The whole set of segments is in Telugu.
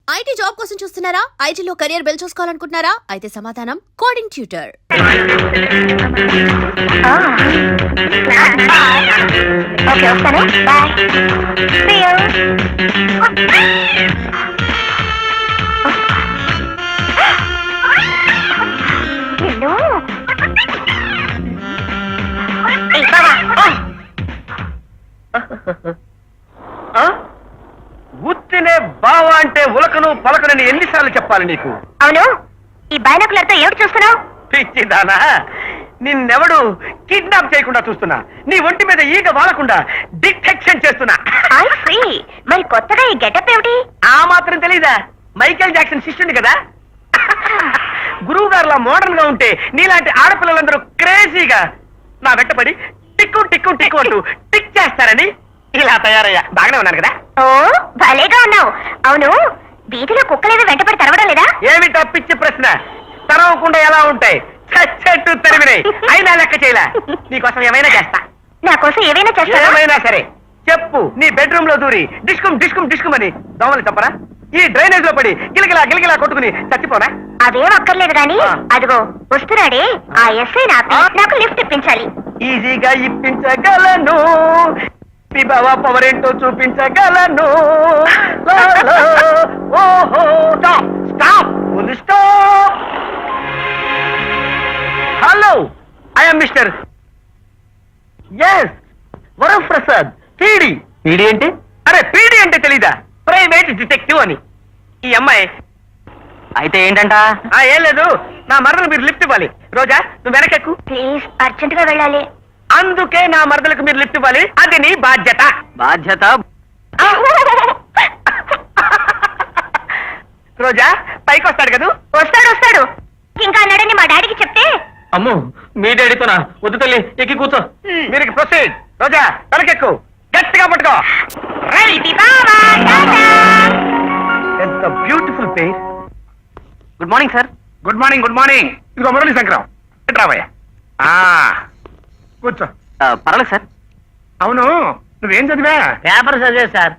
ఐటీ జాబ్ కోసం చూస్తున్నారా? ఐటీలో కెరియర్ బిల్డ్ చూసుకోవాలనుకుంటున్నారా? అయితే సమాధానం కోడింగ్ ట్యూటర్. ఓకే వస్తాను. బాయ్. See you. హలో. ఏయ్ బావా. గుర్తినే బావా అంటే ఉలకను పలకనని ఎన్నిసార్లు చెప్పాలి నీకు? అవును, ఈ బైనాకులర్ తో ఏమిటి చూస్తున్నావు? పిచ్చిదానా, నిన్నెవడు కిడ్నాప్ చేయకుండా చూస్తున్నా, నీ ఒంటి మీద ఈగ వాలకుండా డిటెక్షన్ చేస్తున్నా. I see. మరి కొత్తగా ఈ గెటప్ ఏమిటి? ఆ మాత్రం తెలీదా? మైకేల్ జాక్సన్ శిష్యుడు కదా. గురువు గారులా మోడర్న్ గా ఉంటే నీలాంటి ఆడపిల్లలందరూ క్రేజీగా నా వెంటపడి టిక్కు టిక్కు టిక్కు అంటూ టిక్ చేస్తారని ఇలా తయారయ్యా. బాగానే ఉన్నాను కదా? ఓ భలేగా ఉన్నావు. అవును, వీధిలో కుక్కలేదో వెంటపడి తరవడం లేదా? ఏమిటా పిచ్చి ప్రశ్న? తరవకుండా ఎలా ఉంటాయి? చచ్చెట్టు తరిమినాయి. అయినా లెక్క చేయలే. నీకోసం ఏమైనా చేస్తా. నా కోసం ఏమైనా చేస్తావా? ఏమైనా సరే చెప్పు. నీ బెడ్రూమ్ లో దూరి డిస్కుమ్ డిస్కుమ్ డిస్కుమ్ అని దోమలు చెప్పరా? ఈ డ్రైనేజ్ లో పడి గిలగిలా గిలగిలా కొట్టుకుని చచ్చిపోనా? అదేం అక్కర్లేదు గాని అదిగో వస్తున్నాడే ఆ ఎస్ఐ నాకు లిఫ్ట్ ఇప్పించాలి. ఈజీగా ఇప్పించగలను, బావా పవర్ ఏంటో చూపించగలను. ఓహో stop stop stop. Hello, I'm mister S Varaprasad PD. PD అంటే? అరే పీడి అంటే తెలీదా? ప్రైవేట్ డిటెక్టివ్ అని. ఈ అమ్మాయి అయితే ఏంటంట? ఏం లేదు, నా మరదలు మీరు లిఫ్ట్ ఇవ్వాలి. రోజా నువ్వు వెనకెక్కు ప్లీజ్, అర్జెంట్ గా వెళ్ళాలి. అందుకే నా మరదలకు మీరు లిఫ్ట్ ఇవ్వాలి. అది నీ బాధ్యత. బాధ్యత? రోజా పైకి వస్తాడు కదా? వస్తాడు వస్తాడు. ఇంకా అన్నాడని మా డాడీకి చెప్తే. అమ్మో, మీ డాడీతోనా? వద్దు తల్లి, ఎక్కి కూర్చో. మీరు ప్రొసీడ్. రోజా తలకెక్కు, గట్టిగా పట్టుకో. ఎంత బ్యూటిఫుల్ పేర్. Good morning sir. Good morning good morning. ఇదిగో మురళీ శంకరం, రావయ్యా. కూర్చో. పర్వాలేదు సార్. అవును, నువ్వేం చదివా? పేపర్ చదివా సార్.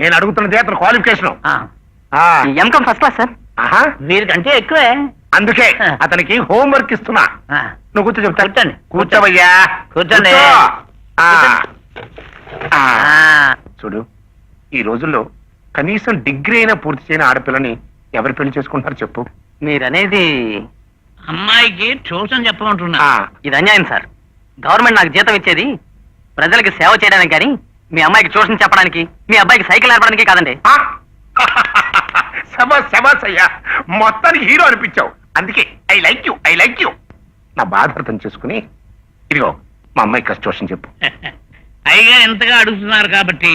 నేను అడుగుతున్నది అతను qualification. MCom first class sir. వీరికంటే ఎక్కువే. అందుకే అతనికి హోంవర్క్ ఇస్తున్నా. నువ్వు కూర్చో చెప్తా. కూర్చోండి. కూర్చోవయ్యా, కూర్చోండి. చూడు, ఈ రోజుల్లో కనీసం డిగ్రీ అయినా పూర్తి చేయని ఆడపిల్లని ఎవరు పెళ్లి చేసుకుంటారు చెప్పు? మీరనేది అమ్మాయికి ట్యూషన్ చెప్పమంటున్నా. ఇది అన్యాయం సార్. గవర్నమెంట్ నాకు జీతం ఇచ్చేది ప్రజలకి సేవ చేయడానికి, కానీ మీ అమ్మాయికి ట్యూషన్ చెప్పడానికి, మీ అబ్బాయికి సైకిల్ నేర్పడానికి కాదండి. శబాస్ అయ్యా, మొత్తానికి హీరో అనిపించావు. అందుకే I like you, I like you. నా బాధ అర్థం చేసుకుని ఇదిగో మా అమ్మాయికి ట్యూషన్ చెప్పు. అయ్యగా ఎంతగా అడుగుతున్నారు కాబట్టి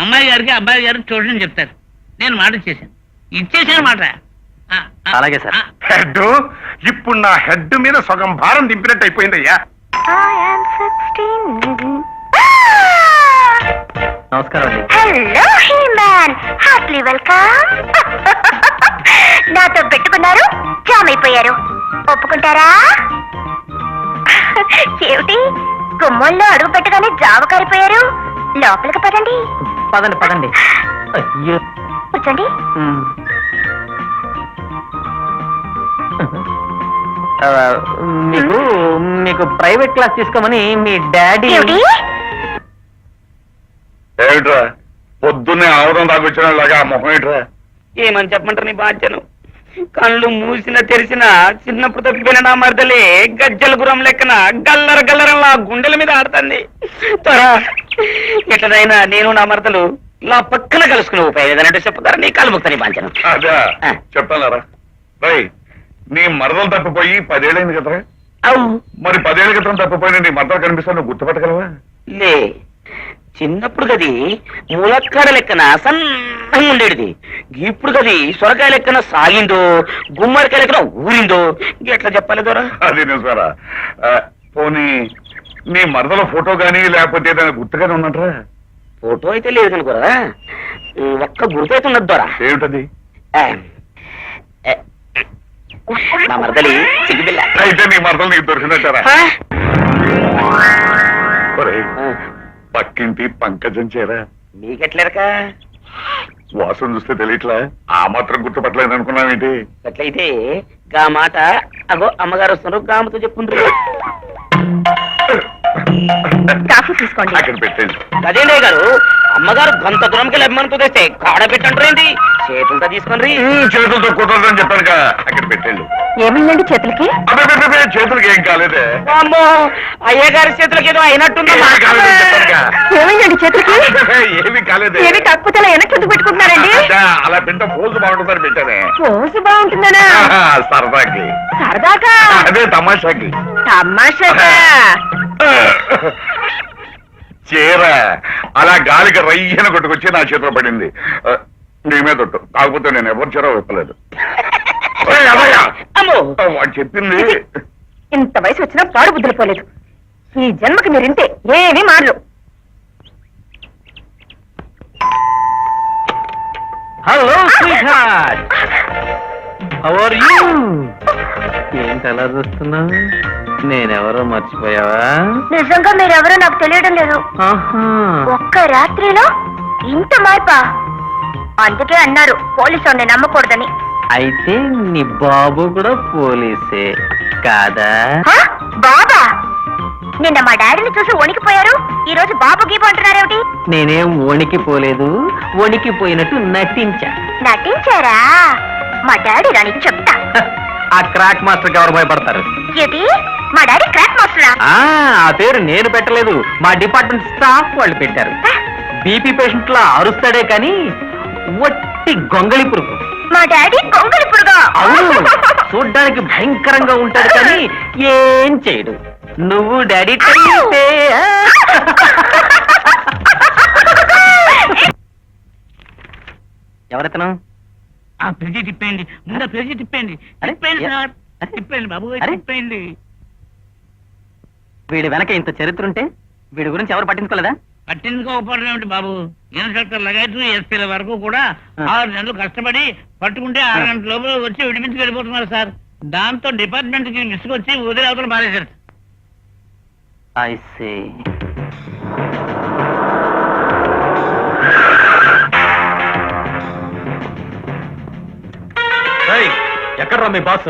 అమ్మాయి గారికి అబ్బాయి గారికి ట్యూషన్ చెప్తారు. నేను మాట ఇచ్చేసాను మాట. అలాగే సార్. హెడ్ ఇప్పుడు నా హెడ్ మీద సగం భారం దింపినట్టు అయిపోయిందయ్యా. నమస్కారం అండి. Hello He Man, heartily welcome. నాతో పెట్టుకున్నారు, జామ్ అయిపోయారు. ఒప్పుకుంటారా? ఏమిటి గుమ్మంలో అడుగు పెట్టగానే జామ కారిపోయారు? లోపలికి పదండి. పదండి పదండి. కూర్చోండి. మీకు మీకు ప్రైవేట్ క్లాస్ తీసుకోమని మీ డాడీ. ఏమిట్రా పొద్దున్నే ఆవరం దాకొచ్చినలాగా మొహం ఏట్రా? ఏమని చెప్పమంటారు నీ బాధ్యను? కళ్ళు మూసిన తెరిసిన చిన్నప్పుడు తప్పిపోయిన నా మరదలే గజ్జల గురం లెక్కన గల్లర గల్లరలా గుండెల మీద ఆడుతుంది. ఎట్లనైనా నేను నా మరదలు నా పక్కన కలుసుకుని ఉపయోగం చెప్తారా? నీ కాలు ముక్త నీ బాధ్యను. అదే చెప్తానారా? రై, నీ మరదలు తప్పిపోయి 10 ఏళ్ళైంది కదరా? మరి 10 ఏళ్ళ క్రితం తప్పిపోయిన నీ మరదలు కనిపిస్తా నువ్వు గుర్తుపట్టగలవా? లే, చిన్నప్పుడు గది ములక్కాడ లెక్కన సన్నగా ఉండేది. ఇప్పుడు గది సొరకాయ లెక్కన సాగిందో, గుమ్మడికాయ లెక్కన ఊరిందో. ఎట్లా చెప్పాలి దొరా? అది నిజారా? పోనీ నీ మరదల ఫోటో గానీ లేకపోతే ఏదైనా గుర్తుగానే ఉన్నట్రా? ఫోటో అయితే లేదు కనుకోరా, ఒక్క గుర్తు అయితే ఉన్నది దొరా. ఏమిటది? నా మరదలి సిగ్గుపిల్ల. అయితే నీ మరదలు నీకు దొరికినట్టారా? పక్కింటి పంకజం చేరా? మీకెట్లేరక వాసన చూస్తే తెలియట్లా ఆ మాత్రం గుర్తుపట్టలేదు అనుకున్నావేంటి? అట్లయితే గా మాట అగో అమ్మగారు వస్తున్నారు గామతో చెప్పుండ్రు. కాఫీ తీసుకోండి. అక్కడ పెట్టండి. అదేండే గారు అమ్మగారు గంత దూరంకి అభిమానంతో తెస్తే కాడ పెట్టంటారేంటి? చేతులతో తీసుకొని చేతులతో కుదరదని చెప్పానుగా, అక్కడ పెట్టండి. ఏమైందండి చేతులకి? అబ్బే, చేతులకి ఏం కాలేదే. అమ్మో అయ్యగారి చేతులకి ఏదో అయినట్టుందమ్మా. ఏమీ కాలేదని చెప్పానుగా. ఏమైందండి చేతులకి? ఏమి కాలేదే. ఏమి కాకపోతే అలా వెనక్కి ఎందుకు పెట్టుకుంటున్నారండి? అలా తింటే పోజు బాగుంటుందని పెట్టానే. రోజు బాగుంటుందనా? సరదాకి. సరదాకా? అదే తమాషాకి. తమాషాకా? చీర అలా గాలికి రయ్యన కొట్టుకొచ్చి నా చేతిలో పడింది. నీ మీద ఒట్టు. కాకపోతే నేను ఎవరి చీర విప్పలేదు. అమ్మో వాడు చెప్పింది. ఇంత వయసు వచ్చినా పాడు బుద్ధులు పోలేదు. ఈ జన్మకి మీరింతే ఏమీ మారలు. Hello sweetheart, how are you? ఏంటి అలా చూస్తున్నావు? నేనెవరో మర్చిపోయావా? నిజంగా మీరెవరో నాకు తెలియడం లేదు. ఆహా, ఒక్క రాత్రిలో ఇంత మార్పా? అందుకే అన్నారు పోలీసు నమ్మకూడదని. అయితే నీ బాబు కూడా పోలీసే కాదా? హ? బాబా? నిన్న మా డాడీని చూసి వణికిపోయారు, ఈ రోజు బాబు గీబు అంటున్నారేమిటి? నేనేం వణికిపోలేదు, వణికిపోయినట్టు నటించా. నటించారా? మా డాడీ రానికి చెప్తా. ఆ క్రాక్ మాస్టర్ ఎవరు భయపడతారు? ఏంటి? మా డాడీ క్రాక్ మాస్టరా? ఆ పేరు నేను పెట్టలేదు, మా డిపార్ట్మెంట్ స్టాఫ్ వాళ్ళు పెట్టారు. బీపీ పేషెంట్ లా అరుస్తాడే కానీ వట్టి గొంగళి పురుగు. మా డాడీ కొంగలి పురుగా? అవును, చూడ్డానికి భయంకరంగా ఉంటాడు కానీ ఏం చేయడు. నువ్వు డాడీ టైపే. ఎవరెతను? ఆ ఫ్రిడ్జ్ తిప్పేయండి, ముందు ఫ్రిడ్జ్ తిప్పేయండి. అరే, తిప్పేయండి సార్, అరే, తిప్పేయండి బాబు, అరే. తిప్పేయండి. వీడి వెనక ఇంత చరిత్ర ఉంటే వీడి గురించి ఎవరు పట్టించుకోలేదా? పట్టించుకోకపోవడం ఏమిటి బాబు? ఇన్స్పెక్టర్ లగేజ్ ఎస్పీల వరకు కూడా 6 నెలలు కష్టపడి పట్టుకుంటే 6 గంటల లోపల వచ్చి విడిపించి వెళ్ళిపోతున్నారు సార్. దాంతో డిపార్ట్మెంట్ కి విసుకొచ్చి వదిలే అవతల మారేశారు. I see. ఎక్కడ్రా మీ బాస్?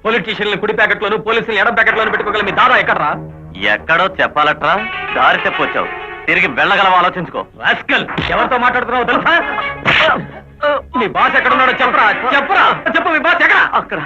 పొలిటీషియన్లు కుడి ప్యాకెట్లోను పోలీసులు ఎడం ప్యాకెట్లోను పెట్టుకోగల మీ దాదా ఎక్కడ్రా? ఎక్కడో చెప్పాలట్రా, దారి తెప్పొచ్చావు. తిరిగి వెళ్ళగలవా ఆలోచించుకో. రాస్కల్, ఎవరితో మాట్లాడుతున్నావు తెలుసా? మీ బాస్ ఎక్కడున్నాడో చెప్పరా, చెప్పరా, చెప్పు. మీ బాస్ ఎక్కడ? అక్కడ.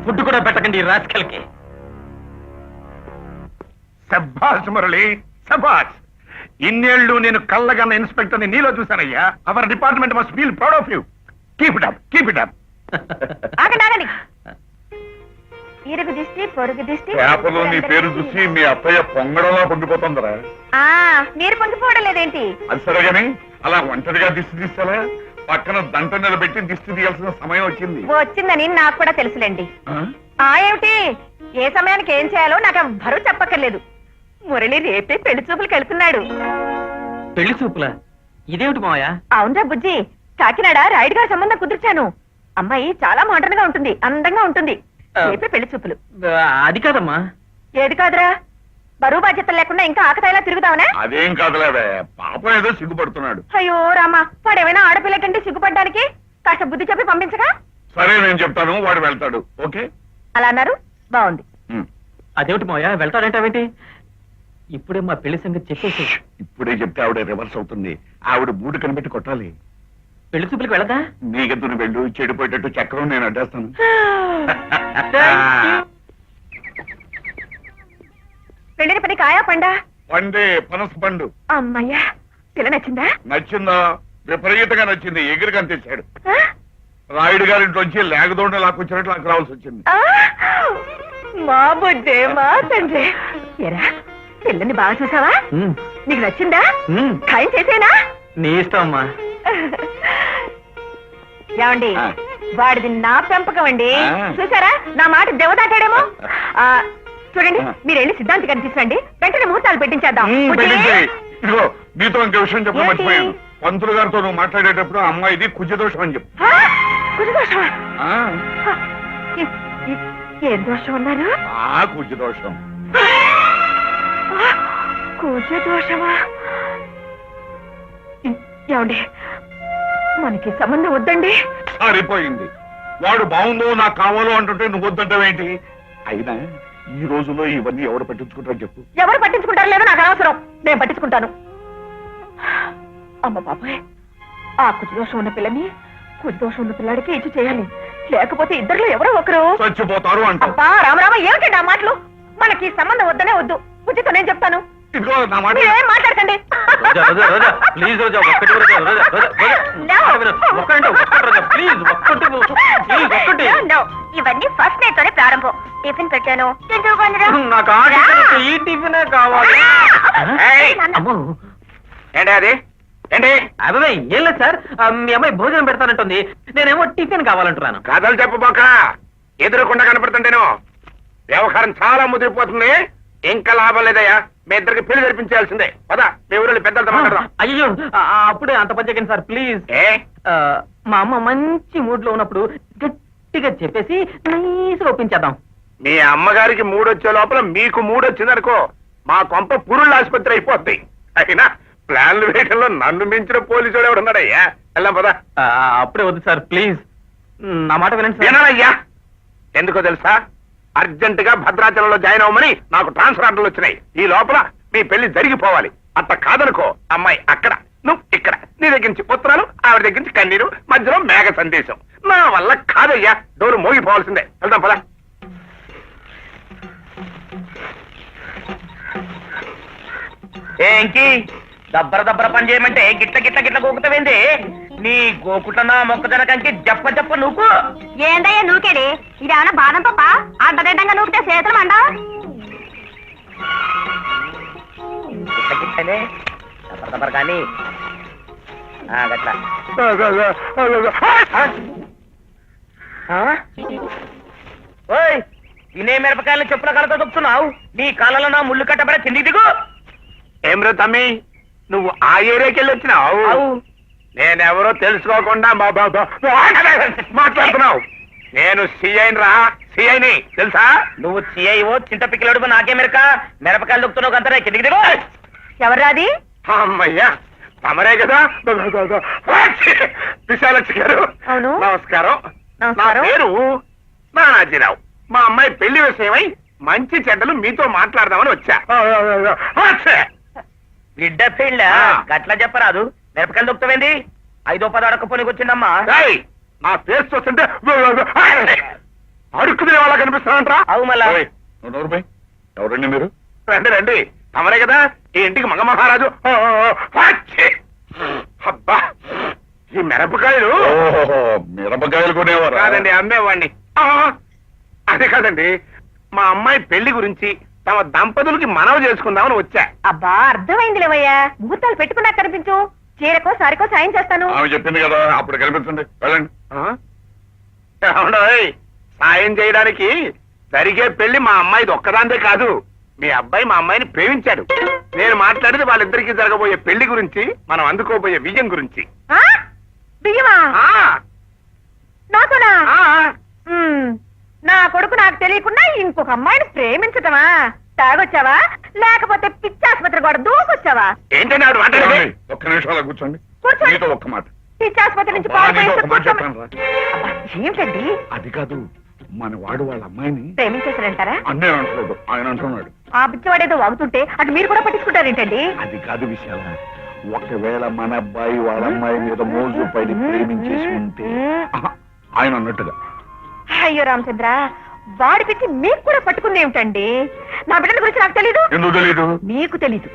ఫుడ్ కూడా పెట్టకండి రాస్కల్కి. సభాష్ మురళి, సభాష్. ఇన్నేళ్లు నేను కళ్ళగన్న ఇన్స్పెక్టర్ ని నీలో చూశానయ్యా. Our department must feel proud of you. Keep it up, keep it up. ఆగండి ఆగండి. ఇరుగు దిష్టి పొరుగు దిష్టి. పేపర్లో నీ పేరు చూసి మీ అత్తయ్య పొంగడంలో పొంగిపోతుందరా. ఆ, మీరు పొంగిపోవడం లేదేంటి? అది సరే గాని అలా ఒంటరిగా దిష్టి తీస్తారా? పక్కన దంట నిలబెట్టి దిష్టి తీయాల్సిన సమయం వచ్చింది. వచ్చిందని నాకు కూడా తెలుసులేండి. ఆ? ఏమిటి? ఏ సమయానికి ఏం చేయాలో నాకు ఎవ్వరూ చెప్పక్కర్లేదు. మురళి రేపే పెళ్లి చూపులకు వెళ్తున్నాడు. పెళ్లి చూపులా? ఇదేమిటి మావయ్య? అవునరా బుజ్జి, కాకినాడ రాయుడు గారి సంబంధం కుదుర్చాను. అమ్మాయి చాలా మోడర్న్ గా ఉంటుంది, అందంగా ఉంటుంది. రేపే పెళ్లి చూపులు. అది కాదమ్మా. ఏది కాదురా? బరువు బాధ్యతలు లేకుండా ఇంకా ఆకతాయిలా తిరుగుతావనా? అదేం కాదులేవే, పాపం ఏదో సిగ్గుపడుతున్నాడు. అయ్యో రామా, వాడేమైనా ఆడపిల్ల కంటే సిగ్గుపడ్డానికి? కాస్త బుద్ధి చెప్పి పంపించగా. సరే నేను చెప్తాను, వాడు వెళ్తాడు. ఓకే. అలా అన్నారు, బాగుంది. ఉమ్. అదేమిటి మావయ్య వెళ్తాడంటావేంటి? ఇప్పుడే మా పెళ్లి సంగతి చెప్పేసి ఇప్పుడే చెప్తే ఆవిడ రివర్స్ అవుతుంది. ఆవిడ బూటు కనిపెట్టి కొట్టాలి. పెళ్లి చూపులకు వెళ్ళదా? నీకెందుకు వెళ్ళు, చెడిపోయేటట్టు చక్రం నేను అడ్డేస్తాను. పెళ్లిని పని కాయా పండా? పండే పనస పండు. అమ్మయ్యా, పిల్ల నచ్చిందా? నచ్చిందా? విపరీతంగా నచ్చింది. ఎగిరి కనిపించాడు. ఆ? రాయుడు గారింట్లోంచి లేకదోండ లాక్కొచ్చినట్లు నాకు రావాల్సి వచ్చింది. ఆ? మా బుజ్జే, మా తండ్రి. ఎరా, పిల్లని బాగా చూసావా? ఉమ్, నీకు నచ్చిందా? ఉమ్, ఖాయం చేసేనా? నీ ఇష్టం అమ్మా. ఏమండి, ఆ. వాడిది నా పెంపకం అండి. ఆ. చూసారా, నా మాట దెవదాటాడేమో. చూడండి, ఆ. మీరు వెళ్ళి సిద్ధాంతి కనిపించండి, వెంటనే ముహూర్తాలు పెట్టించేద్దాం. బుజ్జి. పెట్టించేయ్. ఇదిగో నీతో ఇంకో విషయం చెప్పడం ఏంటి? మర్చిపోయాను. పంతులు గారితో నువ్వు మాట్లాడేటప్పుడు ఆ అమ్మాయిది కుజదోషం అని చెప్పు. ఆ? కుజదోషమా? ఆ, ఆ, ఏం దోషం అన్నారు? ఆ కుజదోషం. కుజదోషమా? ఏమండి, మనకి సంబంధం వద్దండి. సరిపోయింది. వాడు బాగుందో నాకు కావాలో అంటుంటే నువ్వు వద్దంటావేంటి? అయినా ఈ రోజుల్లో ఇవన్నీ ఎవరు పట్టించుకుంటారని చెప్పు. ఎవరు పట్టించుకుంటారో లేదో నాకు అనవసరం, నేను పట్టించుకుంటాను. అమ్మ బాబాయ్, ఆ కుజదోషం ఉన్న పిల్లని కుజదోషం ఉన్న పిల్లాడికి ఇచ్చి చేయాలి, లేకపోతే ఇద్దరులో ఎవరో ఒకరు చచ్చిపోతారు అంటావు. అబ్బా రామరామ, ఏమిటండి ఆ మాటలు? మనకి సంబంధం వద్దనే వద్దు. ఉచితం నేను చెప్తాను, ఇదిగో నా మాట. మీరేం మాట్లాడకండి. రోజా రోజా రోజా ప్లీజ్ రోజా ఒక్కటి రోజా రోజా రోజా ఒక్కటి ఒక్కటి రోజా ప్లీజ్ ఒక్కటి ప్లీజ్ ఒక్కటి. No, no. ఇవన్నీ ఫస్ట్ నైట్ తోనే ప్రారంభం. టిఫిన్ పెట్టాను, తింటూ కొందరు. నాకు ఈ టిఫినే కావాలి. అమ్మో ఏంటి అది? ఏంటి అబ్బాయి ఏం లేదు సార్, మీ అమ్మాయి భోజనం పెడతానంటుంది, నేనేమో టిఫిన్ కావాలంటున్నాను. కథలు చెప్పబోక, ఎదురుకుండా కనపడుతుంటేను వ్యవహారం చాలా ముదిరిపోతుంది. ఇంకా లాభం లేదయ్యా, మీ ఇద్దరికి పెళ్లి జరిపించాల్సిందే. పద, మీ ఊరిలో పెద్దలతో మాట్లాడదాం. అయ్యో అప్పుడే అంత పని సార్ ప్లీజ్. ఏ మా అమ్మ మంచి మూడ్ లో ఉన్నప్పుడు గట్టిగా చెప్పేసి నైస్ ఒప్పించేద్దాం. మీ అమ్మగారికి మూడొచ్చే లోపల మీకు మూడొచ్చిందనుకో, మా కొంప పురుళ్ళ ఆసుపత్రి అయిపోద్ది. అయినా ప్లాన్లు వేయడంలో నన్ను మించిన పోలీసుడు ఎవడు ఉన్నాడయ్యా? వెళ్ళాం పదా. అప్పుడే వద్దు సార్ ప్లీజ్, నా మాట వినండి సార్. వినాలయ్యా, ఎందుకో తెలుసా? అర్జెంట్ గా భద్రాచలంలో జాయిన్ అవ్వమని నాకు ట్రాన్స్ఫర్ ఆర్డర్లు వచ్చినాయి. ఈ లోపల మీ పెళ్లి జరిగిపోవాలి. అట్ట కాదనుకో, అమ్మాయి అక్కడ, నువ్వు ఇక్కడ. నీ దగ్గర నుంచి ఉత్తరాలు, ఆవిడ దగ్గర నుంచి కన్నీరు, మధ్యలో మేఘ సందేశం. నా వల్ల కాదయ్యా, డోరు మోగిపోవాల్సిందే. వెళ్దాం పదా. ఏంకి దబ్బర దబ్బర పని చేయమంటే గిట్ల గిట్ల గిట్ల గోకుతావేంది? నీ గోకుటనా మొక్కజన కంకి జప్ప జప్ప నువ్వు ఏందయ్యా నూకేది? ఇదేమన్నా బాదం పప్ప? అంటదండంగా నూకితే చేతులు మండ. గిట్ల గిట్లనే దబ్బర దబ్బర కానీ గట్ల. ఓయ్, తినే మిరపకాయలను చెప్పుల కాలతో దొక్కుతున్నావు. నీ కాళ్ళలో నా ముళ్ళు కట్టబడే కిందికి దిగు. ఏం రే తమ్మి, నువ్వు ఆ ఏరియాకి వెళ్ళి వచ్చినావు? నేనెవరో తెలుసుకోకుండా మా బాబా మాట్లాడుతున్నావు. నేను సిఐని రా, సిఐని తెలుసా? నువ్వు సిఐఓ చింత పిక్కలడుగు నాకేమెరక? మిరపకాయలు దొక్కుతున్నావు అంతనే కిందికి దిగు. ఎవరాది? అమ్మయ్యా, తమరే కదా విశాలక్షి గారు. అవును. నమస్కారం. నా నమస్కారం. పేరు నానాజీరావు. మా అమ్మాయి పెళ్లి విషయమై మంచి చెడ్డలు మీతో మాట్లాడదామని వచ్చా. బిడ్డ పెళ్ళ గట్లా చెప్పరాదు. మిరపకాయలు దొక్కుతావేంది? 5-10 అడకపోనికి వచ్చిందమ్మా. నా పేరు చూస్తుంటే అడుక్కునే వాళ్ళ కనిపిస్తానంటరా? అవు మళ్ళా. ఎవరండి మీరు? రండి రండి, తమరే కదా ఈ ఇంటికి మగ మహారాజు. అబ్బా, ఈ మిరపకాయలు మిరపకాయలు కొనేవారు కాదండి, అమ్మేవాడిని. అదే కాదండి, మా అమ్మాయి పెళ్లి గురించి తమ దంపతులకి మనవి చేసుకుందామని వచ్చా. అబ్బా అర్థమైంది లేవయ్యా, ముహూర్తాలు పెట్టుకున్నా కనిపించు. చీరకో సారికో సాయం చేస్తాను. ఆమె చెప్పింది కదా, అప్పుడు కనిపించండి. వెళ్ళండి. ఏమండోయ్, సాయం చేయడానికి జరిగే పెళ్లి మా అమ్మాయిది ఒక్కదాంతే కాదు. మీ అబ్బాయి మా అమ్మాయిని ప్రేమించాడు. నేను మాట్లాడేది వాళ్ళిద్దరికీ జరగబోయే పెళ్లి గురించి, మనం అందుకోబోయే విజయం గురించి. ఆ? బియ్యమా? ఆ నాతోనా? ఆ నా కొడుకు నాకు తెలియకుండా ఇంకొక అమ్మాయిని ప్రేమించటమా? తాగొచ్చావా లేకపోతే పిచ్చి ఆసుపత్రి కూడా దూకొచ్చావా? ఏంటండి ఆవిడ మాట్లాడేది? ఏమండి? ఒక్క నిమిషం అలా కూర్చోండి. కూర్చోండి. మీతో ఒక్క మాట. పిచ్చి ఆసుపత్రి నుంచి అబ్బా, నీతో పారిపోయేస్తే ఒక మాట కూర్చోమ- చెప్పాను రా. అబ్బా, ఏంటండి? అది కాదు, మన వాడు వాళ్ళ అమ్మాయిని ప్రేమించేసారంటారా అన్నే అంటున్నాడు, ఆయన అంటున్నాడు. ఆ పిచ్చివాడేదో వాగుతుంటే అటు మీరు కూడా పట్టించుకుంటారేంటండి? అది కాదు విషయాల, ఒకవేళ మన అబ్బాయి వాళ్ళ అమ్మాయి మీద మోజు పడి ప్రేమించేసి ఉంటే ఆహా, ఆయన అన్నట్టుగా. అయ్యో రామచంద్ర, వాడి పిచ్చి మీకు కూడా పట్టుకుంది ఏమిటండి? నా బిడ్డల గురించి నాకు తెలీదు. ఎందుకు తెలీదు? మీకు తెలీదు.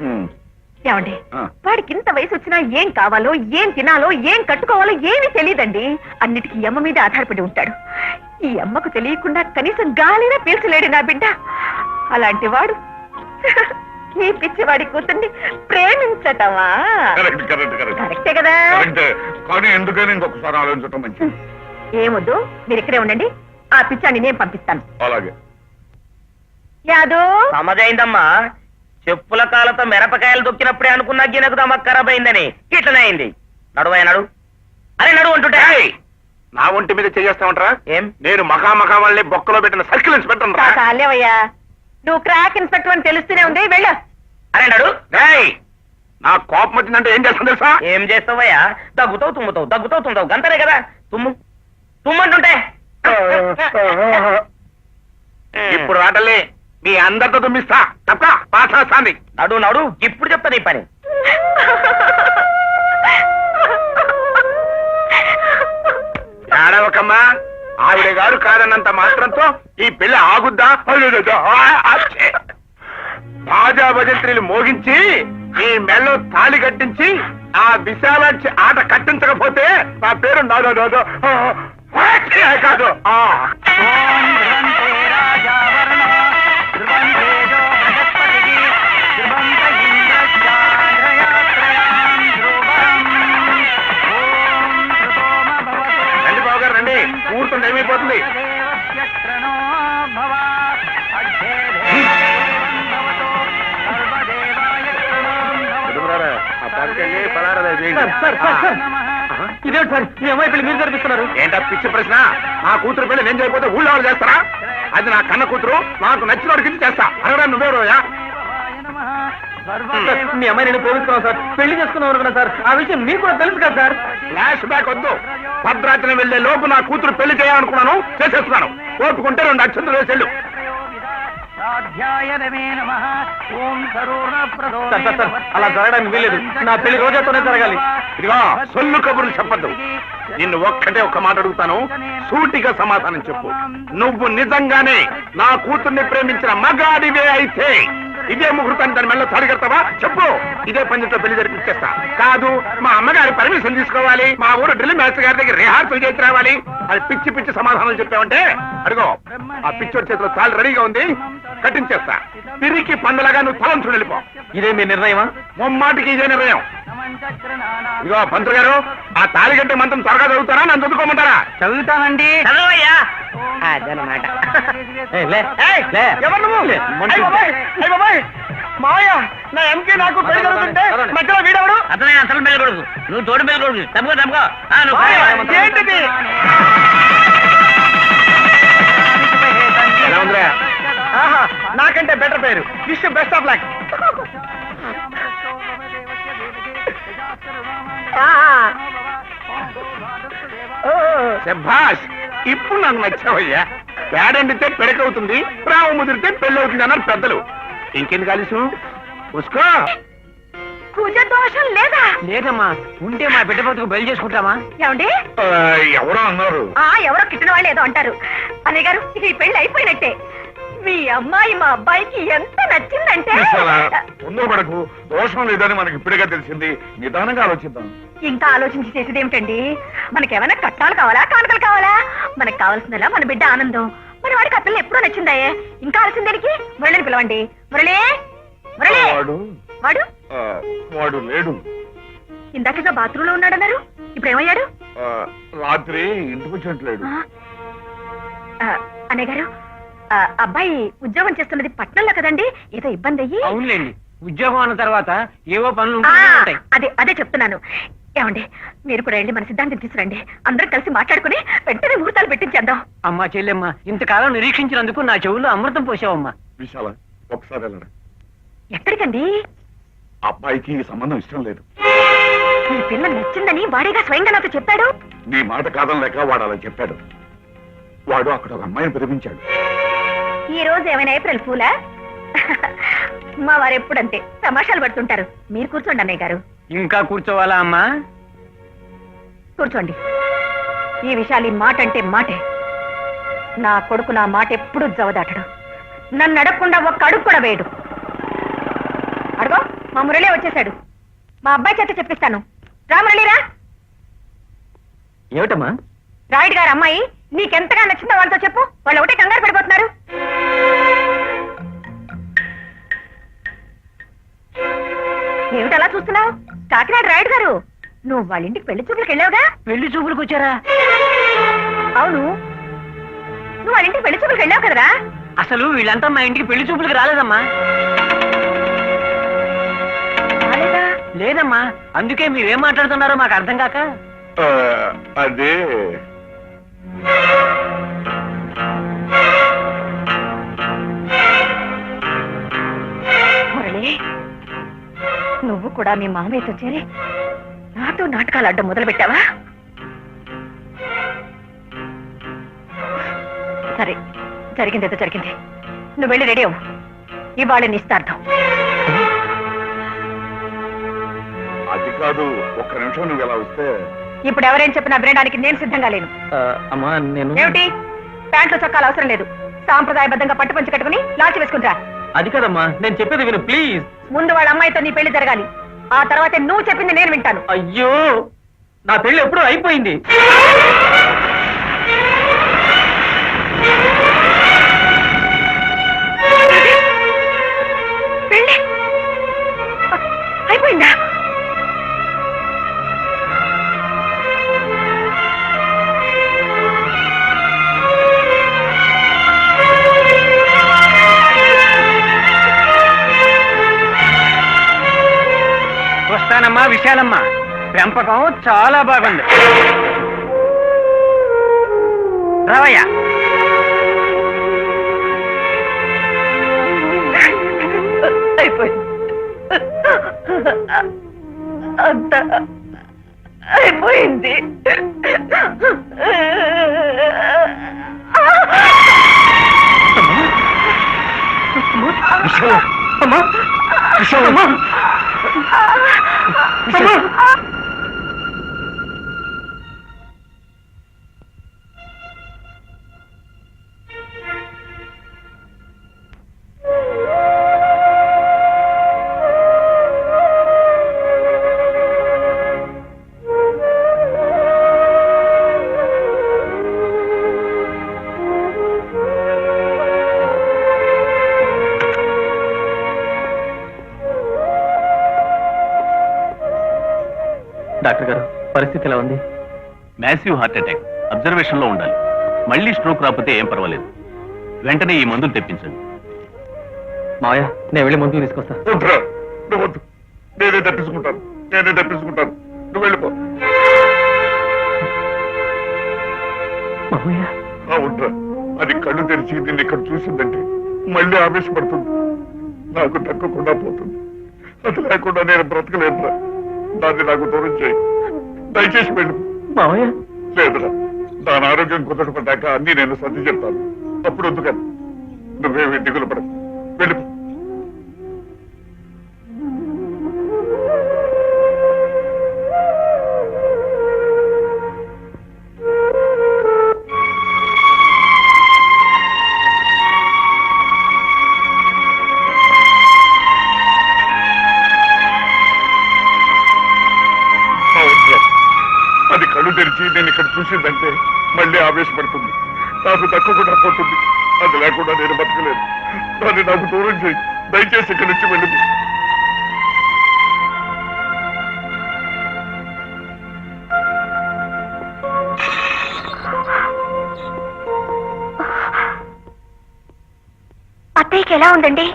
ఏమండి, ఆ. వాడికి ఇంత వయసు వచ్చినా ఏం కావాలో, ఏం తినాలో, ఏం కట్టుకోవాలో ఏమీ తెలియదండి. అన్నిటికీ ఈ అమ్మ మీద ఆధారపడి ఉంటాడు. ఈ అమ్మకు తెలియకుండా కనీసం గాలినా పీల్చలేడు నా బిడ్డ. అలాంటి వాడు ఈ పిచ్చివాడి కూతుర్ని ప్రేమించటమా? కరెక్ట్ కరెక్ట్ కరెక్ట్ కరెక్టే కదా? కరెక్టే. కానీ ఎందుకని ఇంకొకసారి ఆలోచించటం మంచిది. ఏమొద్దు, మీరు ఇక్కడే ఉండండి. ఆ పిచ్చాన్ని నేను పంపిస్తాను. అలాగే. యాదు, సమజైందమ్మా. చెప్పుల కాలతో మిరపకాయలు దొక్కినప్పుడే అనుకున్నా గినకు దమక్ ఖరాబ్ అయిందని ఇట్లనే అయింది. నడువయ్య నడు. అరే నడు అంటుంటే నా ఒంటి మీద చేస్తామంటారా? ఏం నేను మఖా వాళ్ళని బొక్కలో పెట్టిన సర్కిల్ ఇన్స్పెక్టర్ రా. చాలేవయ్యా, నువ్వు క్రాక్ ఇన్స్పెక్టర్ అని తెలుస్తూనే ఉంది. వెళ్ళు. అరే నడు. రేయ్, నా కోపం వచ్చిందంటే ఏం చేస్తాను తెలుసా? ఏం చేస్తావయ్యా? దగ్గుతావు తుమ్ముతావు, దగ్గుతావు తుమ్ముతావు, గంతనే కదా. తుమ్ము తుమ్మంటుంటే ఇప్పుడు రాటలే మీ అందరితో తుమ్మిస్తా తప్ప పాఠాస్తాంది. నడు నడు, ఇప్పుడు చెప్తా నీ పని. ఏడవకమ్మా, ఆవిడ గారు కాదన్నంత మాత్రంతో ఈ పెళ్లి ఆగుద్దా? బాజా భజంత్రీలు మోగించి ఈ మెల్లో తాళి కట్టించి ఆ విశాలాక్షి ఆట కట్టించకపోతే నా పేరు నాదో నాదో కాదు. రండి బాబు గారు రండి, కూర్చుంటే ఏమైపోతుంది. ఇదే సార్ మీ అమ్మాయి పెళ్లి మీరు జరిపిస్తున్నారు. ఏంటా పిచ్చి ప్రశ్న? నా కూతురు పెళ్లి నేను చేయకపోతే ఊళ్ళో వాళ్ళు చేస్తారా? అది నా కన్న కూతురు, నాకు నచ్చిన వాడికి చేస్తా. అనగా నువ్వేరోయా? మీ అమ్మాయి నేను ప్రేమిస్తున్నాను సార్, పెళ్లి చేసుకున్నాం అనుకున్నా సార్. ఆ విషయం మీకు కూడా తెలుసు కదా సార్. ఫ్లాష్ బ్యాక్ వద్దు. భద్రాచలం వెళ్లే లోపు నా కూతురు పెళ్లి చేయాలనుకున్నాను, చేసేస్తున్నాను. కోరుకుంటే 2 అక్షంతలు వేసేళ్ళు. సార్ సార్ సార్, అలా జరగడానికి వీలేదు. నా పెళ్లి రోజాతోనే జరగాలి. ఇదిగో సొల్లు కబుర్లు చెప్పద్దు. నిన్ను ఒక్కటే ఒక్క మాట అడుగుతాను, సూటిగా సమాధానం చెప్పు. నువ్వు నిజంగానే నా కూతుర్ని ప్రేమించిన మగాడివే అయితే ఇదే ముహూర్తాన్ని దాని మెల్ల తాడి కడతావా? చెప్పు. ఇదే పందిట్లో పెళ్లి జరిపించేస్తా. కాదు, మా అమ్మగారి పర్మిషన్ తీసుకోవాలి, మా ఊరు డ్రిల్ మాస్టర్ గారి దగ్గర రిహార్సల్ చేసి రావాలి, అది పిచ్చి పిచ్చి సమాధానం చెప్పావంటే అడుగో ఆ పిచ్చోడి చేతిలో తాళి రెడీగా ఉంది, కట్టించేస్తా. తిరిగి పండులాగా నువ్వు తలంచు వెళ్ళిపో. ఇదే మీ నిర్ణయమా? ముమ్మాటికి ఇదే నిర్ణయం. ఇదిగో పంతులు గారు, ఆ తాళి గంటే మంత్రం త్వరగా చదువుతారా, నన్ను చదువుకోమంటారా? చదువుతానండి. చదవయ్యా. అదనమాట. ఎవరు నువ్వు? మావయ్య, నా ఎంకే నాకు పెళ్లి జరుగుతుంటే మధ్యలో వీడెవడు? అతనే అసలు మెల్లగొడుకు, నువ్వు తోడు మెల్లగొడుకు. తప్పుకో తప్పుకో. ఏంటిది? ఎలా ఉందిరా? ఆహా, నాకంటే బెటర్ పేరు. Wish best of luck. శభాష్, ఇప్పుడు నాకు నచ్చావయ్యా. పేడండితే పెడకవుతుంది, ప్రేమ ముదిరితే పెళ్లి అవుతుంది అన్నారు పెద్దలు. ఇంకెందుకు ఆలస్యం? ఉసుకో. కుజ దోషం లేదా? లేదమ్మా, ఉంటే మా బిడ్డ బతుకు బయలు చేసుకుంటామా? ఏమండి? ఎవరో అన్నారు. ఎవరో కిట్టిన వాళ్ళు ఏదో అంటారు. అన్నయ్య గారు, ఈ పెళ్లి అయిపోయినట్టే. మీ అమ్మాయి మా అబ్బాయికి ఎంత నచ్చిందంటే తొందరపడకు, దోషం లేదని మనకి ఇప్పుడుగా తెలిసింది. నిదానంగా ఆలోచిద్దాం. ఇంకా ఆలోచించి చేసేది ఏమిటండి? మనకేమైనా కట్టాలు కావాలా, కానుకలు కావాలా? మనకు కావాల్సిందలా మన బిడ్డ ఆనందం. మన వాడికి ఆ పిల్ల ఎప్పుడో నచ్చిందాయే. ఇంకా ఆలస్యం దేనికి? మురళిని పిలవండి. మురళి, మురళి. వాడు వాడు లేడు. ఇందాకగా బాత్రూంలో ఉన్నాడన్నారు, ఇప్పుడు ఏమయ్యాడు? రాత్రి ఇంటికి వచ్చినట్లేడు. అన్నయ్య గారు, అబ్బాయి ఉద్యోగం చేస్తున్నది పట్నంలో కదండి, ఏదో ఇబ్బంది అయ్యి. అవునులేండి, ఉద్యోగం అన్న తర్వాత ఏవో పనులు అదే చెప్తున్నాను. ఏమండి, మీరు కూడా వెళ్ళి మన సిద్ధాంతం తీసుకురండి. అందరం కలిసి మాట్లాడుకుని వెంటనే ముహూర్తాలు పెట్టించేద్దాం. అమ్మా చెల్లెమ్మ, ఇంతకాలం నిరీక్షించినందుకు నా చెవుల్లో అమృతం పోసావమ్మా. విశాల, ఒకసారి వెళ్ళరా. ఎక్కడికండి? అబ్బాయికి ఈ సంబంధం ఇష్టం లేదు. ఈ పిల్ల నచ్చిందని వాడిగా స్వయంగా నాతో చెప్పాడు. నీ మాట కాదని లేక వాడు అలా చెప్పాడు. వాడు అక్కడ ఒక అమ్మాయిని ప్రేమించాడు. ఈ రోజు ఏమైనా ఏప్రిల్ ఫూలా? మా వారు ఎప్పుడంతే తమాషాలు పడుతుంటారు. మీరు కూర్చోండి అన్నయ్య గారు. ఇంకా కూర్చోవాలా అమ్మా? కూర్చోండి. ఈ విషయాలు ఈ మాట అంటే మాటే. నా కొడుకు నా మాట ఎప్పుడూ జవదాటడు. నన్ను అడగకుండా ఒక్క అడుగు కూడా వేయడు. అడుగో మా మురళి వచ్చేశాడు. మా అబ్బాయి చేత చెప్పిస్తాను. రా మురళిరా. ఏమిటమ్మా? రాయుడు గారు అమ్మాయి నీకెంతగా నచ్చిందో వాళ్ళతో చెప్పు. వాళ్ళు ఒకటే కంగారు పడిపోతున్నారు. ఏమిటి అలా చూస్తున్నావు? కాకినాడ రాయుడు గారు, నువ్వు వాళ్ళ ఇంటికి పెళ్లి చూపులకు వెళ్ళావుగా? పెళ్లి చూపులకు వచ్చారా? అవును, నువ్వు వాళ్ళ ఇంటికి పెళ్లి చూపులకు వెళ్ళావు కదరా? అసలు వీళ్ళంతా మా ఇంటికి పెళ్లి చూపులకు రాలేదమ్మా. రాలేదా? లేదమ్మా, అందుకే మీరేం మాట్లాడుతున్నారో మాకు అర్థం కాక. అదే మురళి, నువ్వు కూడా మీ మామయ్యతో చేరి నాతో నాటకాలు ఆడడం మొదలు పెట్టావా? సరే, జరిగిందేదో జరిగింది. నువ్వు వెళ్ళి రెడీ అవ్వు. ఇవాళ నిస్తార్థం. అది కాదు, ఒక్క నిమిషం నువ్వు ఎలా వస్తే. ఇప్పుడు ఎవరేం చెప్పినా వినడానికి నేను సిద్ధంగా లేను. అమ్మా నేను ఏమిటి? ప్యాంట్లు చొక్కాలు అవసరం లేదు. సాంప్రదాయబద్ధంగా పట్టు పంచి కట్టుకుని లాల్చి వేసుకుంటా. అది కదమ్మా, నేను చెప్పేది విను ప్లీజ్. ముందు వాళ్ళ అమ్మాయితో నీ పెళ్లి జరగాలి. ఆ తర్వాత నువ్వు చెప్పింది నేను వింటాను. అయ్యో, నా పెళ్లి ఎప్పుడూ అయిపోయింది. పెళ్లి అయిపోయిందా? వస్తానమ్మా విశాలమ్మ, పెంపకం చాలా బాగుంది. రావయ్య. అయిపోయింది. అంతా అయిపోయింది. అమ్మా, విశాలమ్మ. డాక్టర్ గారు, పరిస్థితి ఎలా ఉంది? మ్యాసివ్ హార్ట్ అటాక్, అబ్జర్వేషన్ లో ఉండాలి. మళ్ళీ స్ట్రోక్ రాకపోతే ఏం పర్వాలేదు. వెంటనే ఈ మందులు తెప్పించండి. మావయ్య, నేను వెళ్ళి మందులు తీసుకొస్తా. వద్దురా, నువ్వు వద్దు. నేనే తప్పించుకుంటాను. నువ్వు వెళ్ళిపో. మావయ్య, అవునరా, అది కళ్ళు తెరిచి నిన్ను ఇక్కడ చూసిందంటే మళ్ళీ ఆవేశపడుతుంది. నాకు దక్కకుండా పోతుంది. అది లేకుండా నేను బ్రతకలేదురా. దాన్ని నాకు దూరం చేయి. దయచేసి వెళ్ళు. మావయ్య. లేదురా, దాని ఆరోగ్యం కుదరపడ్డాక అన్ని నేను సర్ది చెప్తాను. అప్పుడు వద్దు కదా. నువ్వేమి దిగులు పడకు. వెళ్ళిపో. అది కళ్ళు తెరిచి నేను ఇక్కడ చూసిందంటే మళ్ళీ ఆవేశపడుతుంది. నాకు దక్కకుండా పోతుంది. అది లేకుండా నేను బతకలేదు. దాన్ని నాకు దూరం చేయి. దయచేసి ఇక్కడి నుంచి వెళ్ళిపో. అత్తయ్యకి ఎలా ఉందండి?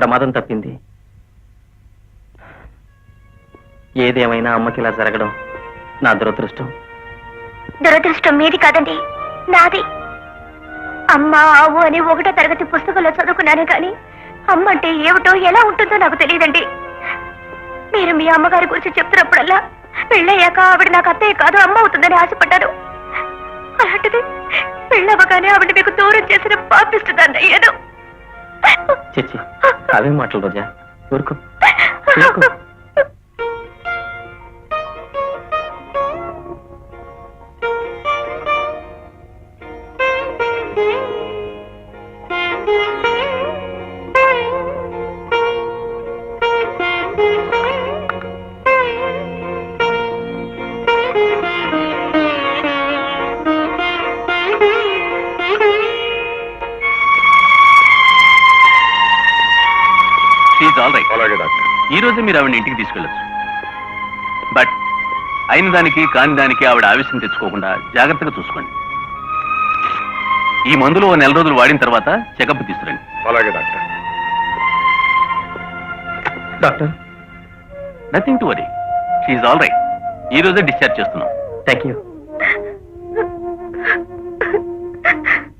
ప్రమాదం తప్పింది. ఏదేమైనా అమ్మకి ఇలా జరగడం నా దురదృష్టం. దురదృష్టం మీది కాదండి, నాది. అమ్మ ఆవు అని 1వ తరగతి పుస్తకంలో చదువుకున్నాను కానీ అమ్మ అంటే ఏమిటో ఎలా ఉంటుందో నాకు తెలియదండి. మీరు మీ అమ్మగారి గురించి చెప్తున్నప్పుడల్లా పెళ్ళయ్యాక ఆవిడ నాకు అత్తయ్య కాదు అమ్మ అవుతుందని ఆశపడ్డాను. అలాంటిది పెళ్ళవగానే ఆవిడ మీకు దూరం చేసిన పాపిస్తుందని అయ్యాను. చచ్చి అవే మాటలు రోజా, ఊరుకో. All right. అలాగే డాక్టర్. ఈ రోజు మీరు ఆవిడ ఇంటికి తీసుకెళ్ళచ్చు. బట్ అయిన దానికి కాని దానికి ఆవిడ ఆవేశం తెచ్చుకోకుండా జాగ్రత్తగా చూసుకోండి. ఈ మందులు ఓ 4 రోజులు వాడిన తర్వాత చెకప్ తీసుకురండి. అలాగే doctor. Doctor, nothing to worry, she's all right. ఈ రోజే డిశ్చార్జ్ చేస్తున్నాం. Thank you.